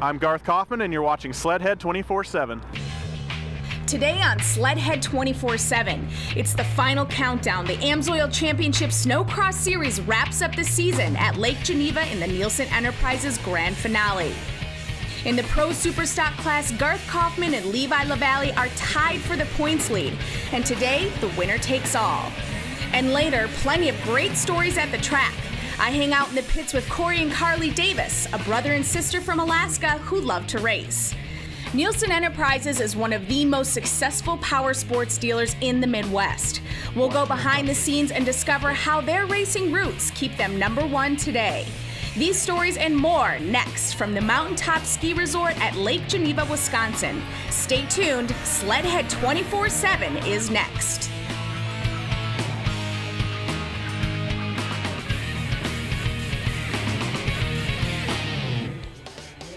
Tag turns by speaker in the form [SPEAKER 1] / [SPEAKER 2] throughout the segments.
[SPEAKER 1] I'm Garth Kaufman, and you're watching Sledhead 24/7.
[SPEAKER 2] Today on Sledhead 24/7, it's the final countdown. The Amsoil Championship Snocross Series wraps up the season at Lake Geneva in the Nielsen Enterprises Grand Finale. In the Pro Superstock class, Garth Kaufman and Levi LaValle are tied for the points lead, and today, the winner takes all. And later, plenty of great stories at the track. I hang out in the pits with Corey and Carly Davis, a brother and sister from Alaska who love to race. Nielsen Enterprises is one of the most successful power sports dealers in the Midwest. We'll go behind the scenes and discover how their racing roots keep them #1 today. These stories and more next from the Mountaintop Ski Resort at Lake Geneva, Wisconsin. Stay tuned, Sledhead 24/7 is next.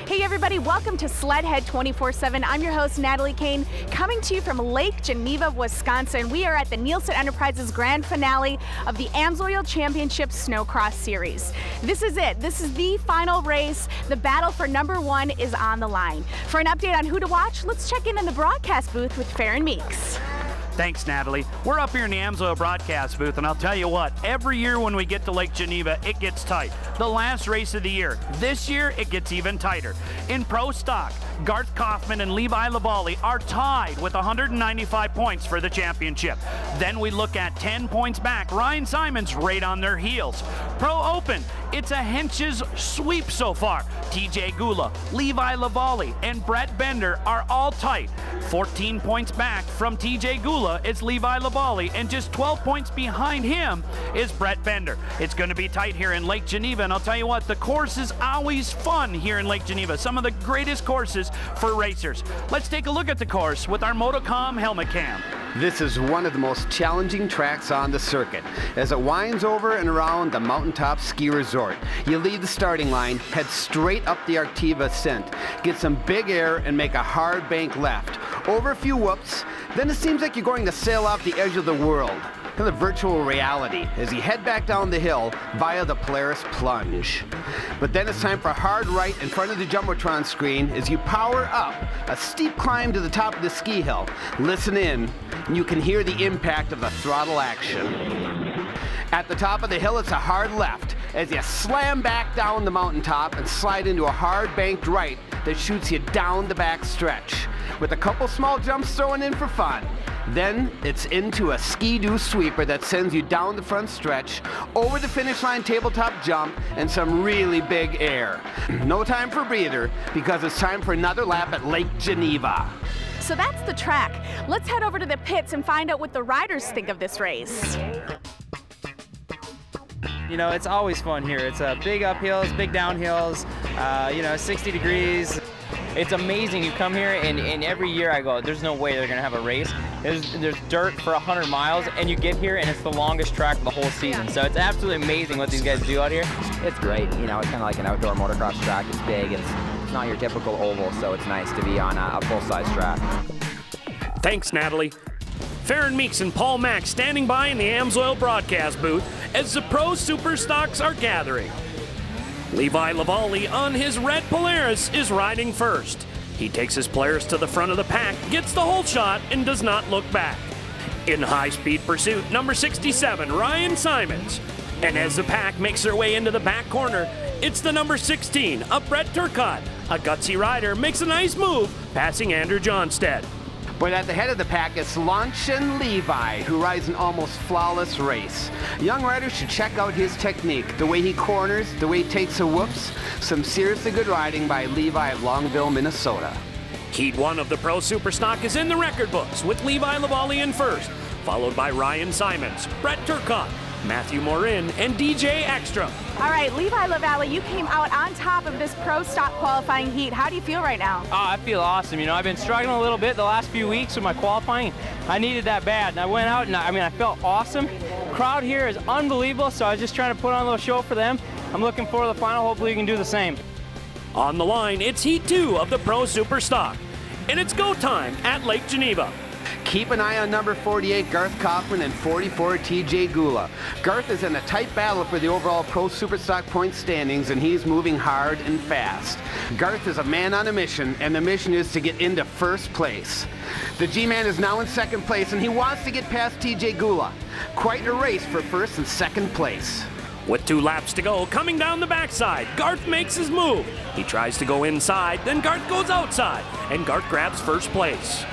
[SPEAKER 2] Hey everybody, welcome to Sledhead 24/7. I'm your host, Natalie Kane, coming to you from Lake Geneva, Wisconsin. We are at the Nielsen Enterprises Grand Finale of the Amsoil Championship Snocross Series. This is it. This is the final race. The battle for #1 is on the line. For an update on who to watch, let's check in the broadcast booth with Farron Meeks.
[SPEAKER 3] Thanks, Natalie. We're up here in the Amsoil broadcast booth, and I'll tell you what, every year when we get to Lake Geneva, it gets tight. The last race of the year. This year, it gets even tighter. In Pro Stock, Garth Kaufman and Levi LaValle are tied with 195 points for the championship. Then we look at 10 points back. Ryan Simon's right on their heels. Pro Open, it's a Hench's sweep so far. TJ Gula, Levi LaValle, and Brett Bender are all tight. 14 points back from TJ Gula is Levi LaValle, and just 12 points behind him is Brett Bender. It's going to be tight here in Lake Geneva, and I'll tell you what, the course is always fun here in Lake Geneva. Some of the greatest courses for racers. Let's take a look at the course with our Motocom helmet cam.
[SPEAKER 4] This is one of the most challenging tracks on the circuit. As it winds over and around the Mountaintop Ski Resort, you leave the starting line, head straight up the Artiva ascent, get some big air, and make a hard bank left. Over a few whoops, then it seems like you're going to sail off the edge of the world. And the virtual reality as you head back down the hill via the Polaris plunge. But then it's time for a hard right in front of the Jumbotron screen as you power up a steep climb to the top of the ski hill. Listen in, and you can hear the impact of the throttle action. At the top of the hill, it's a hard left as you slam back down the mountaintop and slide into a hard banked right that shoots you down the back stretch, with a couple small jumps thrown in for fun. Then it's into a ski-doo sweeper that sends you down the front stretch, over the finish line tabletop jump, and some really big air. No time for a breather, because it's time for another lap at Lake Geneva.
[SPEAKER 2] So that's the track. Let's head over to the pits and find out what the riders think of this race.
[SPEAKER 5] You know, it's always fun here. It's big uphills, big downhills, 60 degrees. It's amazing. You come here, and every year I go, there's no way they're going to have a race. There's dirt for 100 miles, and you get here, and it's the longest track of the whole season. So it's absolutely amazing what these guys do out here.
[SPEAKER 6] It's great. You know, it's kind of like an outdoor motocross track. It's big. It's not your typical oval, so it's nice to be on a full-size track.
[SPEAKER 3] Thanks, Natalie. Farron Meeks and Paul Mack standing by in the Amsoil broadcast booth as the Pro Superstocks are gathering. Levi LaValle on his red Polaris is riding first. He takes his players to the front of the pack, gets the whole shot, and does not look back. In high-speed pursuit, number 67, Ryan Simons. And as the pack makes their way into the back corner, it's the number 16, Brett Turcotte. A gutsy rider makes a nice move, passing Andrew Johnstead.
[SPEAKER 4] But at the head of the pack, it's Launchen Levi, who rides an almost flawless race. Young riders should check out his technique, the way he corners, the way he takes the whoops. Some seriously good riding by Levi of Longville, Minnesota.
[SPEAKER 3] Heat 1 of the Pro Superstock is in the record books with Levi LaValle in first, followed by Ryan Simons, Brett Turcotte, Matthew Morin, and DJ Ekstrom.
[SPEAKER 2] All right, Levi LaValle, you came out on top of this Pro Stock qualifying heat. How do you feel right now?
[SPEAKER 5] Oh, I feel awesome. You know, I've been struggling a little bit the last few weeks with my qualifying. I needed that bad, and I went out, and I felt awesome. Crowd here is unbelievable, so I was just trying to put on a little show for them. I'm looking forward to the final. Hopefully you can do the same.
[SPEAKER 3] On the line, it's Heat 2 of the Pro Superstock, and it's go time at Lake Geneva.
[SPEAKER 4] Keep an eye on number 48, Garth Kaufman, and 44, TJ Gula. Garth is in a tight battle for the overall Pro Superstock point standings, and he's moving hard and fast. Garth is a man on a mission, and the mission is to get into first place. The G-Man is now in second place, and he wants to get past TJ Gula. Quite a race for first and second place.
[SPEAKER 7] With 2 laps to go, coming down the backside, Garth makes his move. He tries to go inside, then Garth goes outside, and Garth grabs first place.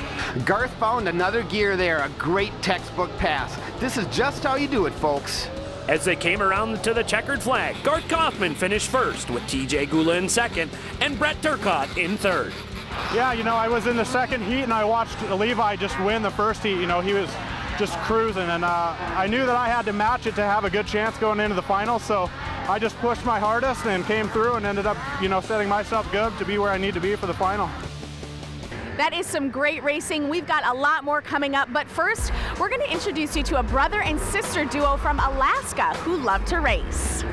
[SPEAKER 4] Garth found another gear there, a great textbook pass. This is just how you do it, folks.
[SPEAKER 7] As they came around to the checkered flag, Garth Kaufman finished first with TJ Gula in second and Brett Turcotte in third.
[SPEAKER 1] Yeah, you know, I was in the second heat and I watched Levi just win the first heat. You know, he was just cruising, and I knew that I had to match it to have a good chance going into the final, so I just pushed my hardest and came through and ended up, you know, setting myself good to be where I need to be for the final.
[SPEAKER 2] That is some great racing. We've got a lot more coming up, but first, we're going to introduce you to a brother and sister duo from Alaska who love to race.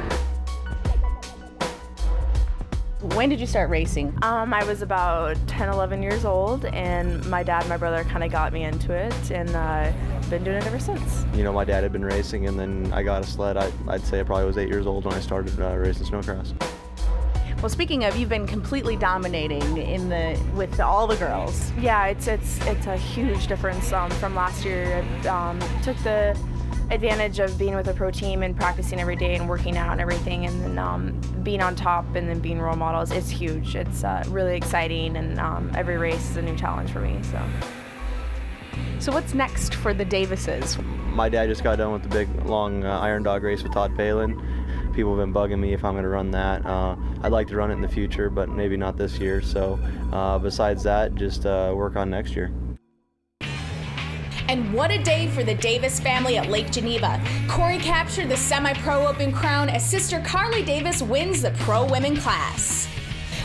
[SPEAKER 2] When did you start racing?
[SPEAKER 8] I was about 10, 11 years old, and my dad and my brother kind of got me into it, and I've been doing it ever since.
[SPEAKER 9] You know, my dad had been racing, and then I got a sled. I'd say I probably was 8 years old when I started racing snowcross.
[SPEAKER 2] Well, speaking of, you've been completely dominating with all the girls.
[SPEAKER 8] Yeah, it's a huge difference from last year. Took the advantage of being with a pro team and practicing every day and working out and everything, and then being on top and then being role models. It's huge. It's really exciting, and every race is a new challenge for me.
[SPEAKER 2] So what's next for the Davises?
[SPEAKER 9] My dad just got done with the big, long Iron Dog race with Todd Palin. People have been bugging me if I'm going to run that. I'd like to run it in the future, but maybe not this year. So besides that, just work on next year.
[SPEAKER 2] And what a day for the Davis family at Lake Geneva. Corey captured the semi-pro open crown as sister Carly Davis wins the pro women class.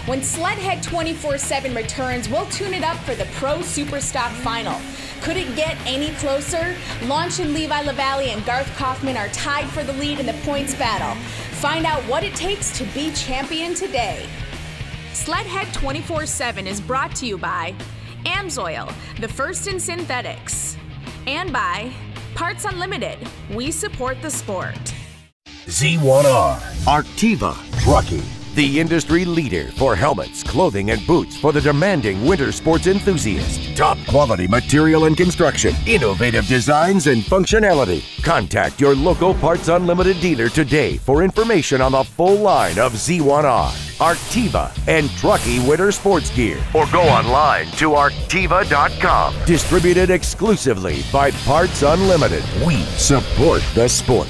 [SPEAKER 2] When Sledhead 24/7 returns, we'll tune it up for the Pro Superstock final. Could it get any closer? Launch and Levi LaValle and Garth Kaufman are tied for the lead in the points battle. Find out what it takes to be champion today. Sledhead 24/7 is brought to you by Amsoil, the first in synthetics, and by Parts Unlimited. We support the sport.
[SPEAKER 10] Z1R, Artiva Trucking, the industry leader for helmets, clothing, and boots for the demanding winter sports enthusiast. Top quality material and construction, innovative designs and functionality. Contact your local Parts Unlimited dealer today for information on the full line of Z1R, Artiva, and Truckee winter sports gear. Or go online to artiva.com. Distributed exclusively by Parts Unlimited. We support the sport.